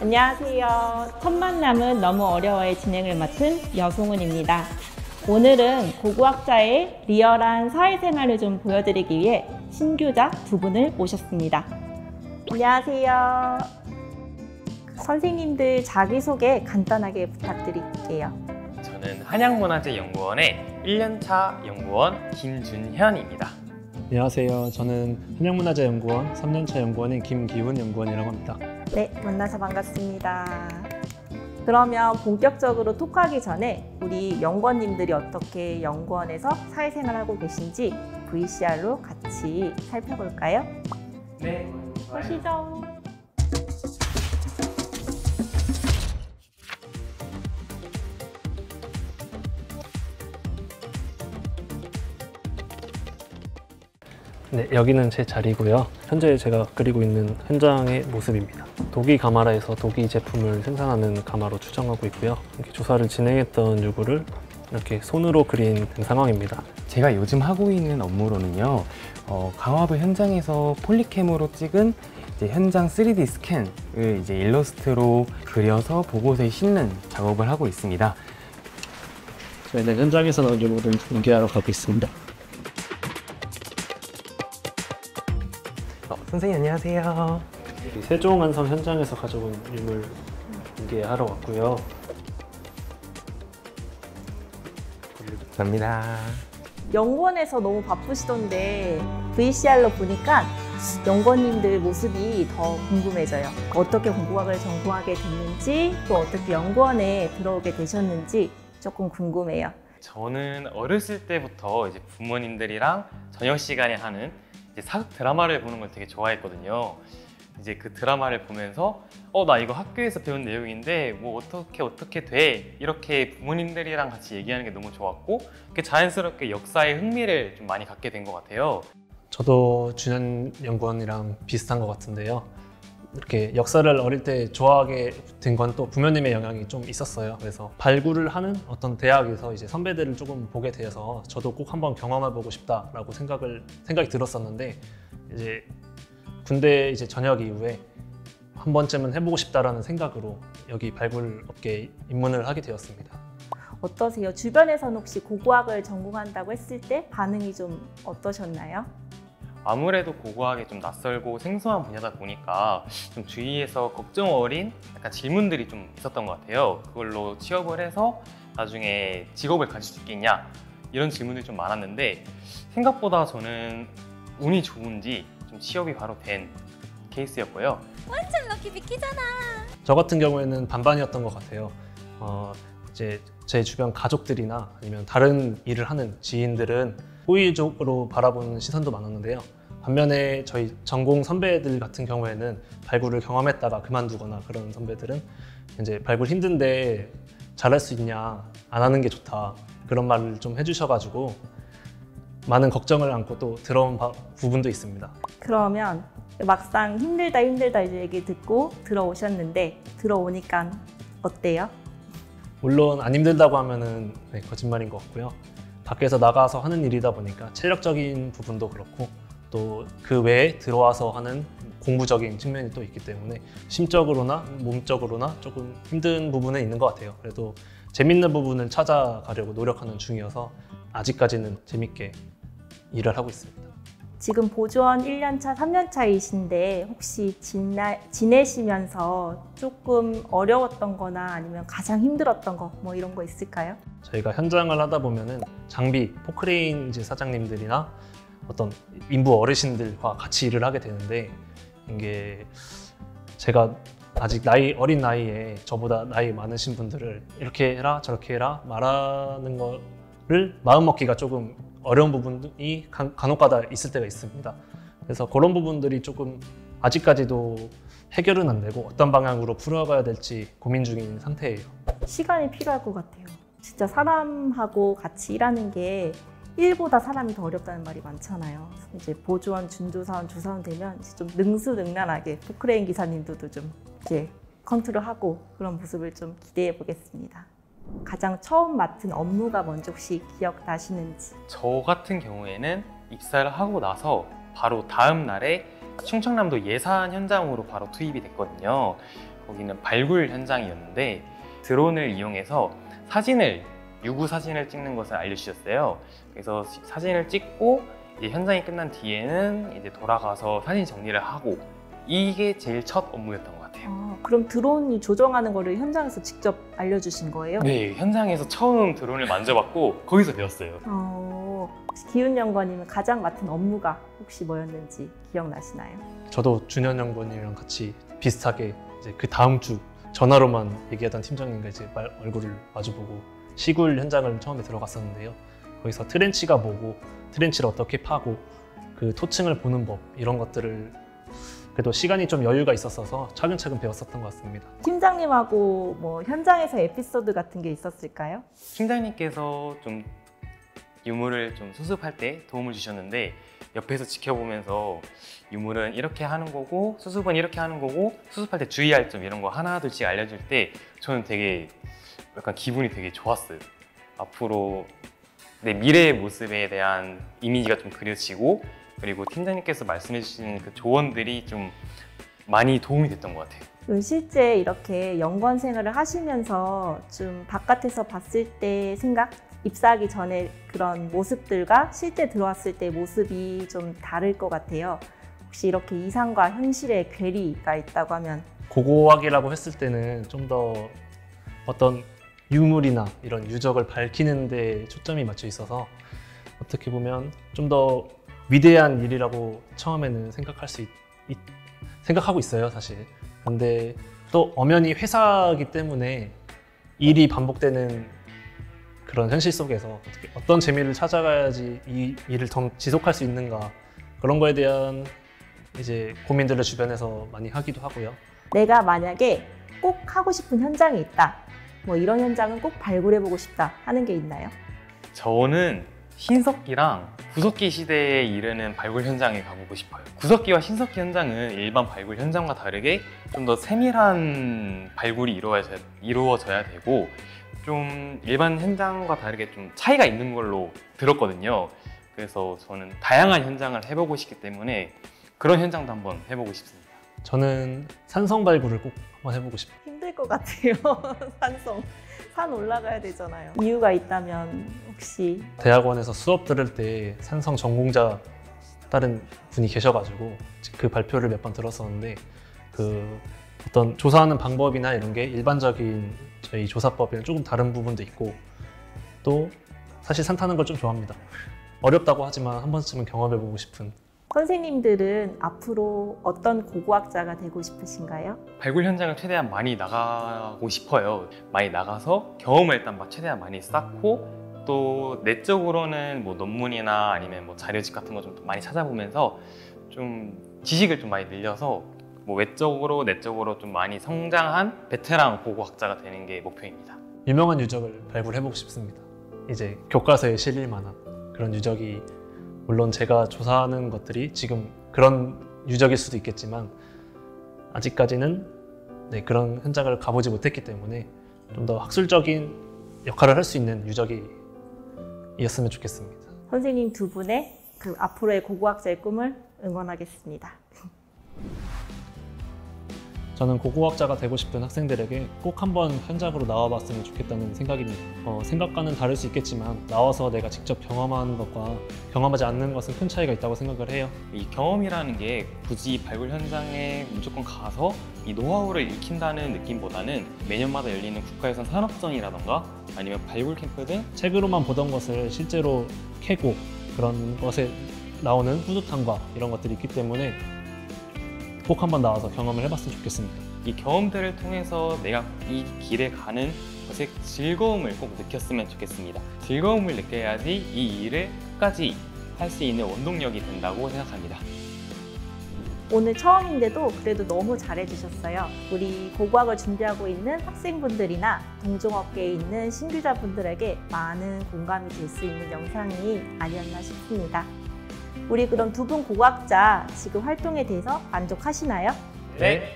안녕하세요. 첫 만남은 너무 어려워의 진행을 맡은 여송은입니다. 오늘은 고고학자의 리얼한 사회생활을 좀 보여드리기 위해 신규자 두 분을 모셨습니다. 안녕하세요. 선생님들 자기소개 간단하게 부탁드릴게요. 저는 한양문화재연구원의 1년차 연구원 김준현입니다. 안녕하세요. 저는 한양문화재연구원 3년차 연구원인 김기훈 연구원이라고 합니다. 네, 만나서 반갑습니다. 그러면 본격적으로 토크하기 전에 우리 연구원님들이 어떻게 연구원에서 사회생활을 하고 계신지 VCR로 같이 살펴볼까요? 네, 보시죠. 네, 여기는 제 자리고요. 현재 제가 그리고 있는 현장의 모습입니다. 도기 가마라에서 도기 제품을 생산하는 가마로 추정하고 있고요. 이렇게 조사를 진행했던 유구를 이렇게 손으로 그린 상황입니다. 제가 요즘 하고 있는 업무로는요, 강화도 현장에서 폴리캠으로 찍은 현장 3D 스캔을 일러스트로 그려서 보고서에 싣는 작업을 하고 있습니다. 저희는 현장에서 나온 유물을 공개하러 가고 있습니다. 선생님 안녕하세요. 세종안성 현장에서 가져온 유물 공개하러 왔고요. 감사합니다. 연구원에서 너무 바쁘시던데 VCR로 보니까 연구원님들 모습이 더 궁금해져요. 어떻게 공고학을 전공하게 됐는지, 또 어떻게 연구원에 들어오게 되셨는지 조금 궁금해요. 저는 어렸을 때부터 부모님들이랑 저녁 시간에 하는 사극 드라마를 보는 걸 되게 좋아했거든요. 그 드라마를 보면서 나 이거 학교에서 배운 내용인데 뭐 어떻게 돼? 이렇게 부모님들이랑 같이 얘기하는 게 너무 좋았고, 자연스럽게 역사에 흥미를 좀 많이 갖게 된 것 같아요. 저도 준현 연구원이랑 비슷한 것 같은데요. 이렇게 역사를 어릴 때 좋아하게 된 건 또 부모님의 영향이 좀 있었어요. 그래서 발굴을 하는 어떤 대학에서 선배들을 조금 보게 되어서 저도 꼭 한번 경험해보고 싶다라고 생각이 들었었는데, 군대 전역 이후에 한 번쯤은 해보고 싶다라는 생각으로 여기 발굴 업계에 입문을 하게 되었습니다. 어떠세요? 주변에서는 혹시 고고학을 전공한다고 했을 때 반응이 좀 어떠셨나요? 아무래도 고고학이 좀 낯설고 생소한 분야다 보니까 좀 주위에서 걱정 어린 약간 질문들이 좀 있었던 것 같아요. 그걸로 취업을 해서 나중에 직업을 가질 수 있겠냐, 이런 질문들이 좀 많았는데, 생각보다 저는 운이 좋은지 좀 취업이 바로 된 케이스였고요. 완전 럭키 비키잖아. 저 같은 경우에는 반반이었던 것 같아요. 제 주변 가족들이나 아니면 다른 일을 하는 지인들은 호의적으로 바라보는 시선도 많았는데요. 반면에 저희 전공 선배들 같은 경우에는 발굴을 경험했다가 그만두거나 그런 선배들은 발굴 힘든데 잘할 수 있냐, 안 하는 게 좋다, 그런 말을 좀 해주셔가지고 많은 걱정을 안고 또 들어온 부분도 있습니다. 그러면 막상 힘들다 얘기 듣고 들어오셨는데, 들어오니까 어때요? 물론 안 힘들다고 하면은 거짓말인 것 같고요. 밖에서 나가서 하는 일이다 보니까 체력적인 부분도 그렇고, 또 그 외에 들어와서 하는 공부적인 측면이 또 있기 때문에 심적으로나 몸적으로나 조금 힘든 부분은 있는 것 같아요. 그래도 재밌는 부분을 찾아가려고 노력하는 중이어서 아직까지는 재밌게 일을 하고 있습니다. 지금 보조원 1년차, 3년차이신데 혹시 지내시면서 조금 어려웠던 거나 아니면 가장 힘들었던 거 뭐 이런 거 있을까요? 저희가 현장을 하다 보면은 장비, 포크레인 사장님들이나 어떤 인부 어르신들과 같이 일을 하게 되는데, 이게 제가 아직 어린 나이에 저보다 나이 많으신 분들을 이렇게 해라 저렇게 해라 말하는 거를 마음 먹기가 조금 어려운 부분이 간혹가다 있을 때가 있습니다. 그래서 그런 부분들이 조금 아직까지도 해결은 안 되고 어떤 방향으로 풀어가야 될지 고민 중인 상태예요. 시간이 필요할 것 같아요. 진짜 사람하고 같이 일하는 게 일보다 사람이 더 어렵다는 말이 많잖아요. 보조원, 준조사원, 조사원 되면 좀 능수능란하게 포크레인 기사님들도 좀 컨트롤하고 그런 모습을 좀 기대해 보겠습니다. 가장 처음 맡은 업무가 뭔지 혹시 기억나시는지? 저 같은 경우에는 입사를 하고 나서 바로 다음 날에 충청남도 예산 현장으로 바로 투입이 됐거든요. 거기는 발굴 현장이었는데 드론을 이용해서 유구 사진을 찍는 것을 알려주셨어요. 그래서 사진을 찍고 이제 현장이 끝난 뒤에는 이제 돌아가서 사진 정리를 하고, 이게 제일 첫 업무였던 것 같아요. 그럼 드론이 조정하는 거를 현장에서 직접 알려주신 거예요? 네, 현장에서 처음 드론을 만져봤고 거기서 배웠어요. 혹시 기훈연구원님은 가장 맡은 업무가 혹시 뭐였는지 기억나시나요? 저도 준현 연구원님이랑 같이 비슷하게 이제 그 다음 주 전화로만 얘기하던 팀장님과 이제 얼굴을 마주보고 시굴 현장을 처음에 들어갔었는데요. 거기서 트렌치가 뭐고, 트렌치를 어떻게 파고, 그 토층을 보는 법, 이런 것들을 그래도 시간이 좀 여유가 있었어서 차근차근 배웠었던 것 같습니다. 팀장님하고 뭐 현장에서 에피소드 같은 게 있었을까요? 팀장님께서 좀 유물을 좀 수습할 때 도움을 주셨는데, 옆에서 지켜보면서 유물은 이렇게 하는 거고 수습은 이렇게 하는 거고 수습할 때 주의할 점 이런 거 하나둘씩 알려줄 때 저는 되게 약간 기분이 되게 좋았어요. 앞으로 내 미래의 모습에 대한 이미지가 좀 그려지고, 그리고 팀장님께서 말씀해 주신 그 조언들이 좀 많이 도움이 됐던 것 같아요. 실제 이렇게 연구원 생활을 하시면서 좀 바깥에서 봤을 때 생각, 입사하기 전에 그런 모습들과 실제 들어왔을 때 모습이 좀 다를 것 같아요. 혹시 이렇게 이상과 현실의 괴리가 있다고 하면? 고고학이라고 했을 때는 좀 더 어떤 유물이나 이런 유적을 밝히는 데 초점이 맞춰 있어서 어떻게 보면 좀 더 위대한 일이라고 처음에는 생각하고 있어요, 사실. 근데 또 엄연히 회사이기 때문에 일이 반복되는 그런 현실 속에서 어떤 재미를 찾아가야지 이 일을 더 지속할 수 있는가, 그런 거에 대한 이제 고민들을 주변에서 많이 하기도 하고요. 내가 만약에 꼭 하고 싶은 현장이 있다, 뭐 이런 현장은 꼭 발굴해보고 싶다 하는 게 있나요? 저는 신석기랑 구석기 시대에 이르는 발굴 현장에 가보고 싶어요. 구석기와 신석기 현장은 일반 발굴 현장과 다르게 좀 더 세밀한 발굴이 이루어져야 되고, 좀 일반 현장과 다르게 좀 차이가 있는 걸로 들었거든요. 그래서 저는 다양한 현장을 해보고 싶기 때문에 그런 현장도 한번 해보고 싶습니다. 저는 산성 발굴을 꼭 한번 해보고 싶어요. 힘들 것 같아요. 산 올라가야 되잖아요. 이유가 있다면 혹시? 대학원에서 수업 들을 때 산성 전공자 다른 분이 계셔가지고 그 발표를 몇 번 들었었는데, 그 어떤 조사하는 방법이나 이런 게 일반적인 저희 조사법이랑 조금 다른 부분도 있고, 또 사실 산 타는 걸 좀 좋아합니다. 어렵다고 하지만 한 번쯤은 경험해보고 싶은. 선생님들은 앞으로 어떤 고고학자가 되고 싶으신가요? 발굴 현장을 최대한 많이 나가고 싶어요. 많이 나가서 경험을 일단 최대한 많이 쌓고, 또 내적으로는 뭐 논문이나 아니면 뭐 자료집 같은 거 좀 많이 찾아보면서 좀 지식을 좀 많이 늘려서 뭐 외적으로 내적으로 좀 많이 성장한 베테랑 고고학자가 되는 게 목표입니다. 유명한 유적을 발굴해보고 싶습니다. 이제 교과서에 실릴 만한 그런 유적이, 물론 제가 조사하는 것들이 지금 그런 유적일 수도 있겠지만 아직까지는 그런 현장을 가보지 못했기 때문에 좀 더 학술적인 역할을 할 수 있는 유적이었으면 좋겠습니다. 선생님 두 분의 그 앞으로의 고고학자의 꿈을 응원하겠습니다. 저는 고고학자가 되고 싶은 학생들에게 꼭 한번 현장으로 나와봤으면 좋겠다는 생각입니다. 생각과는 다를 수 있겠지만 나와서 내가 직접 경험하는 것과 경험하지 않는 것은 큰 차이가 있다고 생각을 해요. 이 경험이라는 게 굳이 발굴 현장에 무조건 가서 이 노하우를 익힌다는 느낌보다는 매년마다 열리는 국가유산 산업전이라던가 아니면 발굴 캠프 등 책으로만 보던 것을 실제로 캐고 그런 것에 나오는 뿌듯함과 이런 것들이 있기 때문에 꼭 한번 나와서 경험을 해봤으면 좋겠습니다. 이 경험들을 통해서 내가 이 길에 가는 것의 즐거움을 꼭 느꼈으면 좋겠습니다. 즐거움을 느껴야지 이 일을 끝까지 할 수 있는 원동력이 된다고 생각합니다. 오늘 처음인데도 그래도 너무 잘해주셨어요. 우리 고고학을 준비하고 있는 학생분들이나 동종업계에 있는 신규자분들에게 많은 공감이 될 수 있는 영상이 아니었나 싶습니다. 우리 그럼 두 분 고고학자 지금 활동에 대해서 만족하시나요? 네.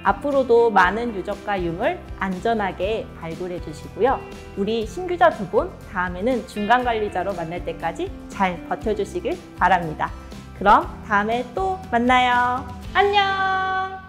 앞으로도 많은 유적과 유물 안전하게 발굴해 주시고요. 우리 신규자 두 분 다음에는 중간관리자로 만날 때까지 잘 버텨주시길 바랍니다. 그럼 다음에 또 만나요. 안녕!